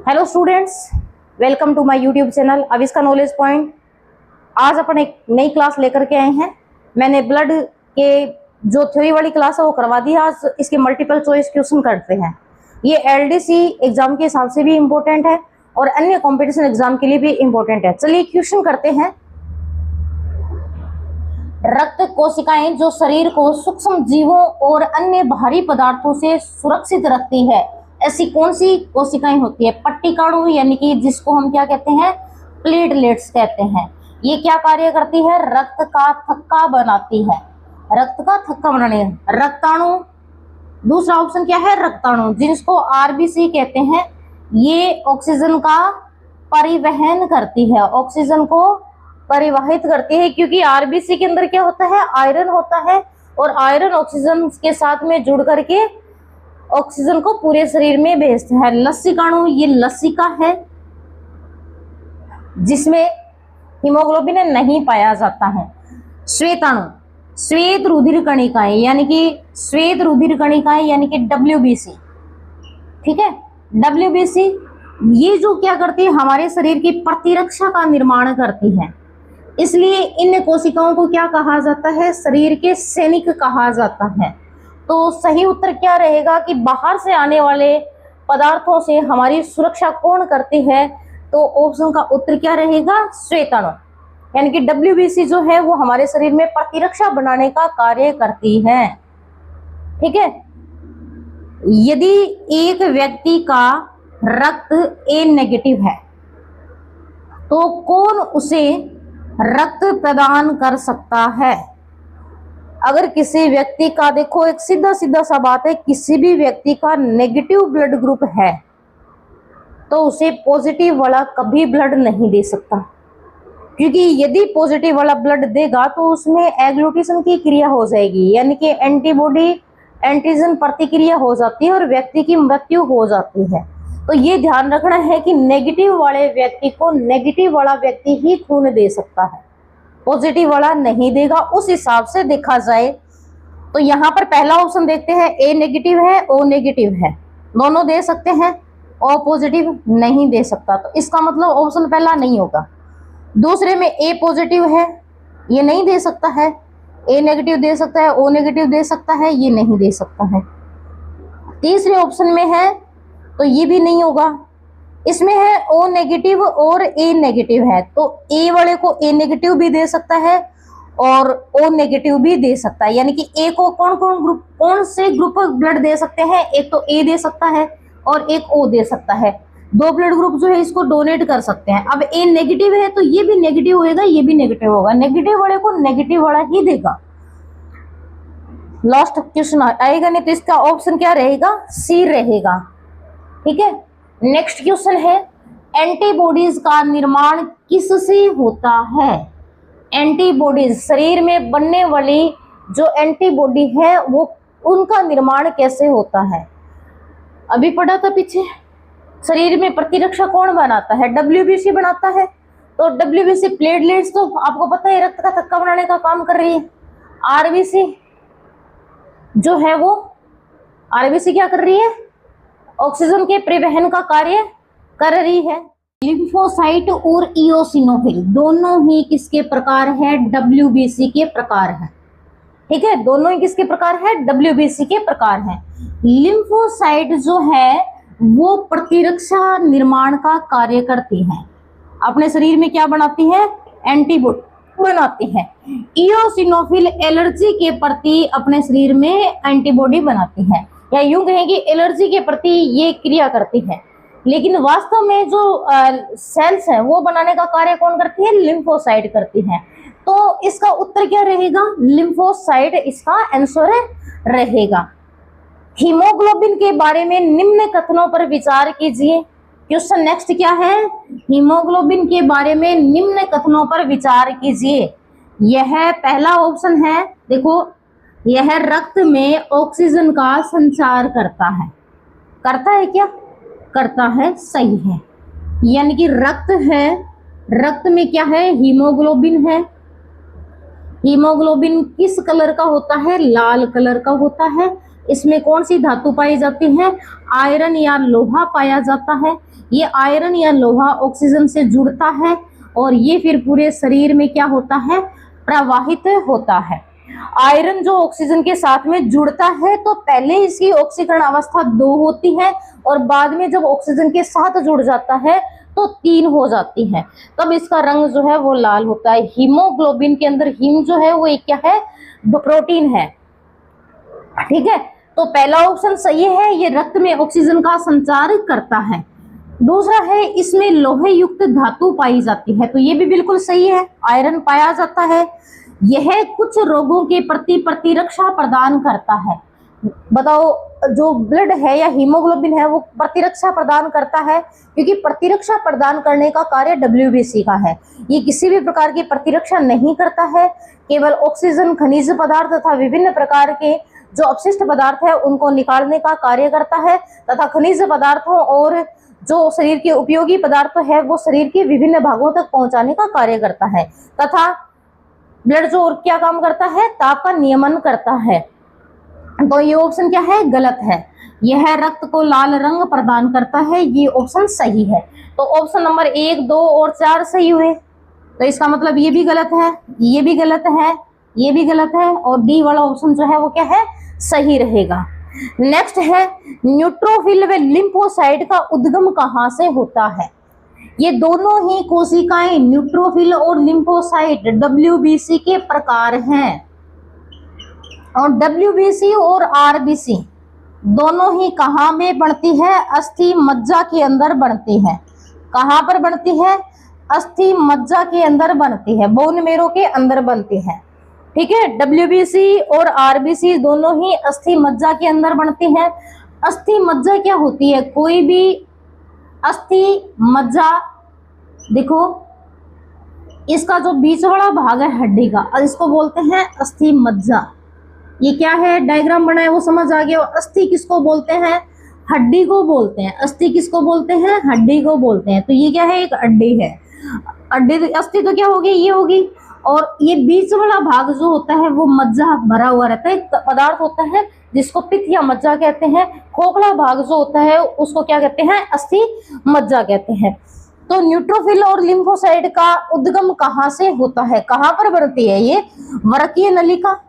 Hello students, welcome to my YouTube channel Avishka knowledge point. आज अपन एक नई क्लास लेकर के आए हैं। मैंने ब्लड के जो थ्योरी वाली क्लास है वो करवा दी है। आज इसके मल्टीपल चॉइस क्वेश्चन करते हैं। ये एलडीसी एग्जाम के हिसाब से भी इम्पोर्टेंट है और अन्य कंपटीशन एग्जाम के लिए भी इम्पोर्टेंट है। चलिए क्वेश्चन करते हैं। रक्त कोशिकाएं जो शरीर को सूक्ष्म जीवों और अन्य भारी पदार्थों से सुरक्षित रखती है, ऐसी कौन सी कोशिकाएं होती है? पट्टिकाणु, यानी कि जिसको हम क्या कहते हैं, प्लेटलेट्स कहते हैं। ये क्या कार्य करती है? रक्त का थक्का बनाती है। रक्त का थक्का बनाने, रक्ताणु। दूसरा ऑप्शन क्या है? रक्ताणु, जिसको आरबीसी कहते हैं। ये ऑक्सीजन का परिवहन करती है, ऑक्सीजन को परिवहित करती है, क्योंकि आरबीसी के अंदर क्या होता है? आयरन होता है और आयरन ऑक्सीजन के साथ में जुड़ करके ऑक्सीजन को पूरे शरीर में भेजता है। लसिकाणु, ये लसिका है जिसमें हीमोग्लोबिन नहीं पाया जाता है। श्वेताणु, श्वेत रुधिर कणिकाएं, यानी कि श्वेत रुधिर कणिकाएं यानी कि डब्ल्यूबीसी। ठीक है, डब्ल्यूबीसी ये जो क्या करती है? हमारे शरीर की प्रतिरक्षा का निर्माण करती है। इसलिए इन कोशिकाओं को क्या कहा जाता है? शरीर के सैनिक कहा जाता है। तो सही उत्तर क्या रहेगा कि बाहर से आने वाले पदार्थों से हमारी सुरक्षा कौन करती है? तो ऑप्शन का उत्तर क्या रहेगा? श्वेताणु, यानी कि डब्ल्यूबीसी जो है वो हमारे शरीर में प्रतिरक्षा बनाने का कार्य करती है। ठीक है, यदि एक व्यक्ति का रक्त ए नेगेटिव है तो कौन उसे रक्त प्रदान कर सकता है? अगर किसी व्यक्ति का, देखो एक सीधा सीधा सा बात है, किसी भी व्यक्ति का नेगेटिव ब्लड ग्रुप है तो उसे पॉजिटिव वाला कभी ब्लड नहीं दे सकता, क्योंकि यदि पॉजिटिव वाला ब्लड देगा तो उसमें एग्लूटिनेशन की क्रिया हो जाएगी, यानी कि एंटीबॉडी एंटीजन प्रतिक्रिया हो जाती है और व्यक्ति की मृत्यु हो जाती है। तो ये ध्यान रखना है कि नेगेटिव वाले व्यक्ति को नेगेटिव वाला व्यक्ति ही खून दे सकता है, पॉजिटिव वाला नहीं देगा। उस हिसाब से देखा जाए तो यहाँ पर पहला ऑप्शन देखते हैं, ए नेगेटिव है ओ नेगेटिव है, दोनों दे सकते हैं, ओ पॉजिटिव नहीं दे सकता, तो इसका मतलब ऑप्शन पहला नहीं होगा। दूसरे में ए पॉजिटिव है, ये नहीं दे सकता है, ए नेगेटिव दे सकता है, ओ नेगेटिव दे सकता है, ये नहीं दे सकता है। तीसरे ऑप्शन में है तो ये भी नहीं होगा। इसमें है ओ नेगेटिव और ए नेगेटिव है, तो ए वाले को ए नेगेटिव भी दे सकता है और ओ नेगेटिव भी दे सकता है, यानी कि ए को कौन से ग्रुप ब्लड दे सकते हैं? एक तो ए दे सकता है और एक ओ दे सकता है। दो ब्लड ग्रुप जो है इसको डोनेट कर सकते हैं। अब ए नेगेटिव है तो ये भी नेगेटिव होगा, ये भी नेगेटिव होगा, नेगेटिव वाले को नेगेटिव वाला ही देगा। लास्ट क्वेश्चन आएगा नहीं तो इसका ऑप्शन क्या रहेगा? सी रहेगा। ठीक है, नेक्स्ट क्वेश्चन है, एंटीबॉडीज का निर्माण किससे होता है? एंटीबॉडीज, शरीर में बनने वाली जो एंटीबॉडी है वो उनका निर्माण कैसे होता है? अभी पढ़ा था पीछे, शरीर में प्रतिरक्षा कौन बनाता है? डब्ल्यूबीसी बनाता है। तो डब्ल्यूबीसी प्लेटलेट्स तो आपको पता है रक्त का थक्का बनाने का काम कर रही है। आरबीसी जो है वो, आरबीसी क्या कर रही है? ऑक्सीजन के परिवहन का कार्य कर रही है। लिम्फोसाइट और इओसिनोफिल दोनों ही किसके प्रकार है? डब्ल्यूबीसी के प्रकार है। ठीक है, दोनों ही किसके प्रकार है? डब्ल्यूबीसी के प्रकार है। लिम्फोसाइट जो है वो प्रतिरक्षा निर्माण का कार्य करती है, अपने शरीर में क्या बनाती है? एंटीबॉडी बनाती है। इओसिनोफिल एलर्जी के प्रति अपने शरीर में एंटीबॉडी बनाती है, या यूं कहें कि एलर्जी के प्रति ये क्रिया करती है। लेकिन वास्तव में जो सेल्स है वो बनाने का कार्य कौन करती है? लिम्फोसाइट करती है। तो इसका उत्तर क्या रहेगा? लिम्फोसाइट इसका आंसर रहेगा। हीमोग्लोबिन के बारे में निम्न कथनों पर विचार कीजिए। क्वेश्चन नेक्स्ट क्या है? हीमोग्लोबिन के बारे में निम्न कथनों पर विचार कीजिए। यह पहला ऑप्शन है, देखो, यह रक्त में ऑक्सीजन का संचार करता है। करता है क्या? करता है, सही है। यानी कि रक्त है, रक्त में क्या है? हीमोग्लोबिन है। हीमोग्लोबिन किस कलर का होता है? लाल कलर का होता है। इसमें कौन सी धातु पाई जाती है? आयरन या लोहा पाया जाता है। ये आयरन या लोहा ऑक्सीजन से जुड़ता है और ये फिर पूरे शरीर में क्या होता है? प्रवाहित होता है। आयरन जो ऑक्सीजन के साथ में जुड़ता है तो पहले इसकी ऑक्सीकरण अवस्था 2 होती है और बाद में जब ऑक्सीजन के साथ जुड़ जाता है तो 3 हो जाती है, तब इसका रंग जो है वो लाल होता है। हीमोग्लोबिन के अंदर हीम जो है वो एक क्या है? प्रोटीन है। ठीक है, तो पहला ऑप्शन सही है, ये रक्त में ऑक्सीजन का संचार करता है। दूसरा है इसमें लोहे युक्त धातु पाई जाती है, तो ये भी बिल्कुल सही है, आयरन पाया जाता है। यह कुछ रोगों के प्रति प्रतिरक्षा प्रदान करता है। बताओ, जो ब्लड है या हीमोग्लोबिन है वो प्रतिरक्षा प्रदान करता है, क्योंकि प्रतिरक्षा प्रदान करने का कार्य WBC का है। ये किसी भी प्रकार की प्रतिरक्षा नहीं करता है, केवल ऑक्सीजन, खनिज पदार्थ तथा विभिन्न प्रकार के जो अपशिष्ट पदार्थ है उनको निकालने का कार्य करता है तथा खनिज पदार्थों और जो शरीर के उपयोगी पदार्थ है वो शरीर के विभिन्न भागों तक पहुंचाने का कार्य करता है। तथा ब्लड जो और क्या काम करता है? ताप का नियमन करता है। तो ये ऑप्शन क्या है? गलत है। यह रक्त को लाल रंग प्रदान करता है, ये ऑप्शन सही है। तो ऑप्शन नंबर 1, 2 और 4 सही हुए। तो इसका मतलब ये भी गलत है, ये भी गलत है, ये भी गलत है और डी वाला ऑप्शन जो है वो क्या है? सही रहेगा। नेक्स्ट है न्यूट्रोफिल व लिम्फोसाइट का उद्गम कहाँ से होता है? ये दोनों ही कोशिकाएं न्यूट्रोफिल और लिम्फोसाइट WBC के प्रकार हैं और WBC और RBC दोनों ही कहाँ में बढ़ती है? अस्थि मज्जा के अंदर बढ़ती है। कहाँ पर बढ़ती है? अस्थि मज्जा के अंदर बनती है, बोन मेरो के अंदर बनती है। ठीक है, WBC और RBC दोनों ही अस्थि मज्जा के अंदर बनती है। अस्थि मज्जा क्या होती है? कोई भी अस्थि मज्जा, देखो इसका जो बीच वाला भाग है हड्डी का, इसको बोलते हैं अस्थि मज्जा। ये क्या है? डायग्राम बना है वो समझ आ गया। अस्थि किसको बोलते हैं? हड्डी को बोलते हैं। अस्थि किसको बोलते हैं? हड्डी को बोलते हैं। तो ये क्या है? एक हड्डी है। हड्डी अस्थि तो क्या होगी? ये होगी। और ये बीच वाला भाग जो होता है वो मज्जा भरा हुआ रहता है, एक पदार्थ होता है जिसको पित्त या मज्जा कहते हैं। खोखला भाग जो होता है उसको क्या कहते हैं? अस्थि मज्जा कहते हैं। तो न्यूट्रोफिल और लिम्फोसाइट का उद्गम कहाँ से होता है? कहाँ पर बनती है? ये वरकीय नलिका।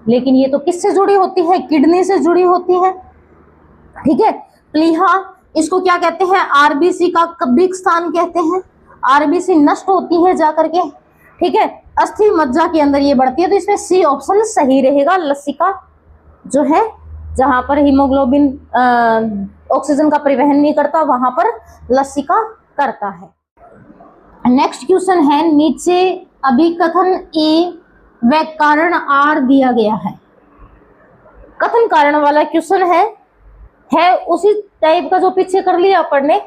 लेकिन ये तो किससे जुड़ी होती है? किडनी से जुड़ी होती है। ठीक है, प्लीहा, इसको क्या कहते हैं? RBC का कब्रिक स्थान कहते हैं। RBC नष्ट होती है जाकर के। ठीक है, अस्थि मज्जा के अंदर ये बढ़ती है, तो इसमें C ऑप्शन सही रहेगा। लसिका जो है, जहां पर हीमोग्लोबिन ऑक्सीजन का परिवहन नहीं करता वहां पर लसिका करता है। नेक्स्ट क्वेश्चन है, नीचे अभिकथन A व कारण R दिया गया है। कथन कारण वाला क्वेश्चन है उसी टाइप का जो पीछे कर लिया अपन ने।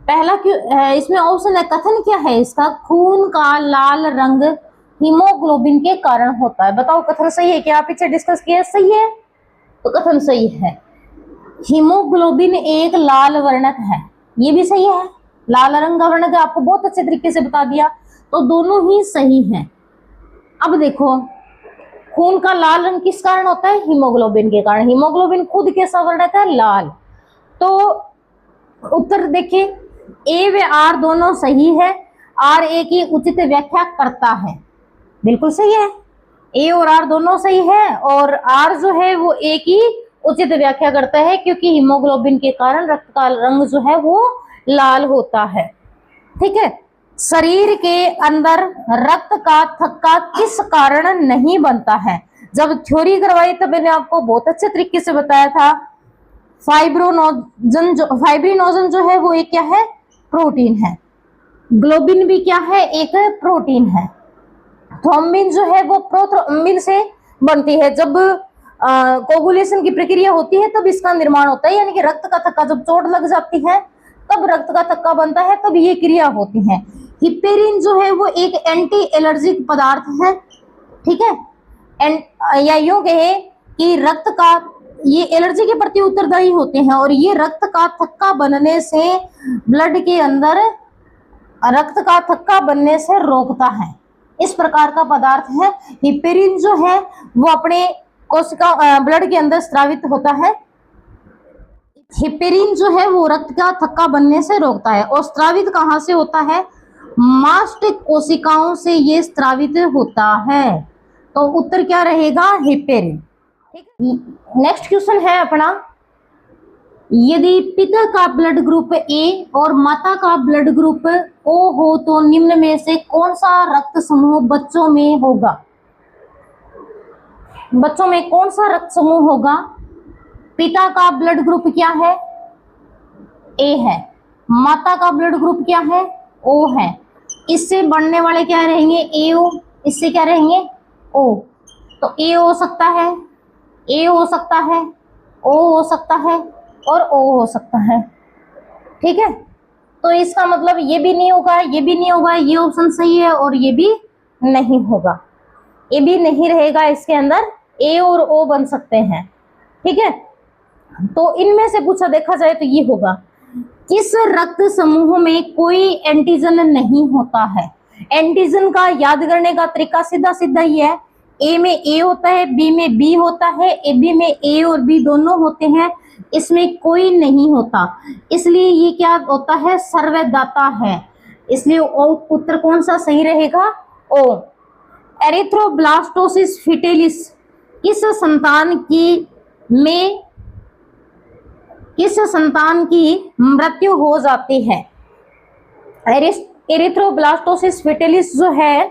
पहला इसमें ऑप्शन है, कथन क्या है इसका? खून का लाल रंग हीमोग्लोबिन के कारण होता है। बताओ कथन सही है क्या? पीछे डिस्कस किया, सही है, तो कथन सही है। हीमोग्लोबिन एक लाल वर्णक है, ये भी सही है। लाल रंग का वर्णक आपको बहुत अच्छे तरीके से बता दिया, तो दोनों ही सही हैं। अब देखो, खून का लाल रंग किस कारण होता है? हीमोग्लोबिन के कारण। हीमोग्लोबिन खुद कैसा वर्णक है? लाल। तो उत्तर देखिए, A व R दोनों सही है। RA की उचित व्याख्या करता है, बिल्कुल सही है। A और R दोनों सही है और R जो है वो A की उचित व्याख्या करता है, क्योंकि हीमोग्लोबिन के कारण रक्त का रंग जो है वो लाल होता है। ठीक है, शरीर के अंदर रक्त का थक्का किस कारण नहीं बनता है? जब थ्योरी करवाई तब मैंने आपको बहुत अच्छे तरीके से बताया था। फाइब्रिनोजन जो है वो एक क्या है? प्रोटीन है। ग्लोबिन भी क्या है? एक प्रोटीन है। थ्रोम्बिन जो है वो प्रोथ्रोम्बिन से बनती है। जब कोगुलेशन की प्रक्रिया होती है तब इसका निर्माण होता है, यानी कि रक्त का थक्का जब चोट लग जाती है तब रक्त का थक्का बनता है, तब ये क्रिया होती है। हिपेरिन जो है वो एक एंटी एलर्जिक पदार्थ है। ठीक है, या यूं कहे कि रक्त का ये एलर्जी के प्रति उत्तरदायी होते हैं और ये रक्त का थक्का बनने से ब्लड के अंदर रक्त का थक्का बनने से रोकता है। इस प्रकार का पदार्थ है। हिपेरिन जो है वो अपने कोशिका ब्लड के अंदर स्रावित होता है। हेपेरिन जो है वो रक्त का थक्का बनने से रोकता है। और स्रावित कहाँ से होता है? मास्ट कोशिकाओं से ये स्रावित होता है। तो उत्तर क्या रहेगा? हेपेरिन। ठीक है, नेक्स्ट क्वेश्चन है अपना, यदि पिता का ब्लड ग्रुप ए और माता का ब्लड ग्रुप ओ हो तो निम्न में से कौन सा रक्त समूह बच्चों में होगा? बच्चों में कौन सा रक्त समूह होगा? पिता का ब्लड ग्रुप क्या है? ए है। माता का ब्लड ग्रुप क्या है? ओ है। इससे बढ़ने वाले क्या रहेंगे? ए ओ। इससे क्या रहेंगे? ओ। तो ए हो सकता है, ए हो सकता है, ओ हो सकता है और ओ हो सकता है। ठीक है, तो इसका मतलब ये भी नहीं होगा, ये भी नहीं होगा, ये ऑप्शन सही है और ये भी नहीं होगा, ये भी नहीं रहेगा इसके अंदर, ए और ओ बन सकते हैं। ठीक है, तो इनमें से पूछा देखा जाए तो ये होगा, किस रक्त समूह में कोई एंटीजन नहीं होता है? एंटीजन का याद करने का तरीका सीधा सीधा ही है, ए में ए होता है, बी में बी होता है, ए बी में ए और बी दोनों होते हैं, इसमें कोई नहीं होता, इसलिए ये क्या होता है? सर्वदाता है। इसलिए उत्तर कौन सा सही रहेगा? ओ। एरिथ्रोब्लास्टोसिस फिटेलिस किस संतान की मृत्यु हो जाती है? एरिथ्रोब्लास्टोसिस फिटेलिस जो है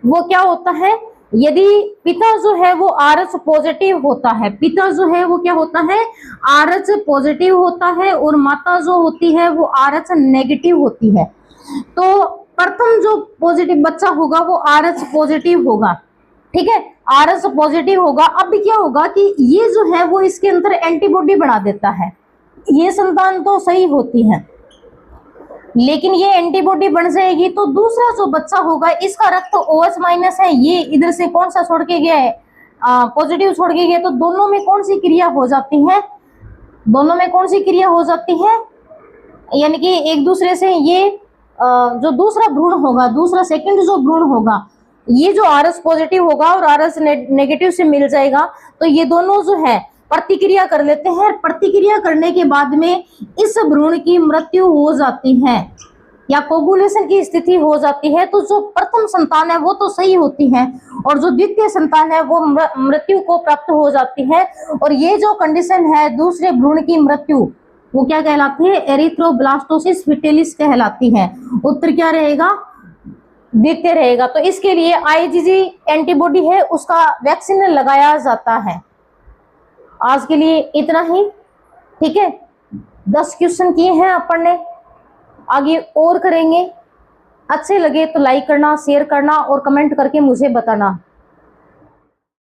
वो क्या होता है? यदि पिता जो है वो आरएच पॉजिटिव होता है, पिता जो है वो क्या होता है? आरएच पॉजिटिव होता है और माता जो होती है वो आरएच नेगेटिव होती है। तो प्रथम जो पॉजिटिव बच्चा होगा वो आरएच पॉजिटिव होगा। ठीक है, आरएच पॉजिटिव होगा। अब क्या होगा कि ये जो है वो इसके अंदर एंटीबॉडी बना देता है, ये संतान तो सही होती है, लेकिन ये एंटीबॉडी बन जाएगी तो दूसरा जो बच्चा होगा इसका रक्त OH माइनस है, ये इधर से कौन सा छोड़ के गया है? पॉजिटिव छोड़ के गया, तो दोनों में कौन सी क्रिया हो जाती है? दोनों में कौन सी क्रिया हो जाती है? यानी कि एक दूसरे से ये जो दूसरा भ्रूण होगा, दूसरा सेकंड जो भ्रूण होगा, ये जो आरएस पॉजिटिव होगा और आरएस नेगेटिव से मिल जाएगा, तो ये दोनों जो है प्रतिक्रिया कर लेते हैं। प्रतिक्रिया करने के बाद में इस भ्रूण की मृत्यु हो जाती है या कोगुलेशन की स्थिति हो जाती है। तो जो प्रथम संतान है वो तो सही होती है और जो द्वितीय संतान है वो मृत्यु को प्राप्त हो जाती है। और ये जो कंडीशन है दूसरे भ्रूण की मृत्यु, वो क्या कहलाती है? एरिथ्रोब्लास्टोसिस फिटेलिस कहलाती है। उत्तर क्या रहेगा? द्वितीय रहेगा। तो इसके लिए IgG एंटीबॉडी है उसका वैक्सीन लगाया जाता है। आज के लिए इतना ही। ठीक है, 10 क्वेश्चन किए हैं अपन ने, आगे और करेंगे। अच्छे लगे तो लाइक करना, शेयर करना और कमेंट करके मुझे बताना।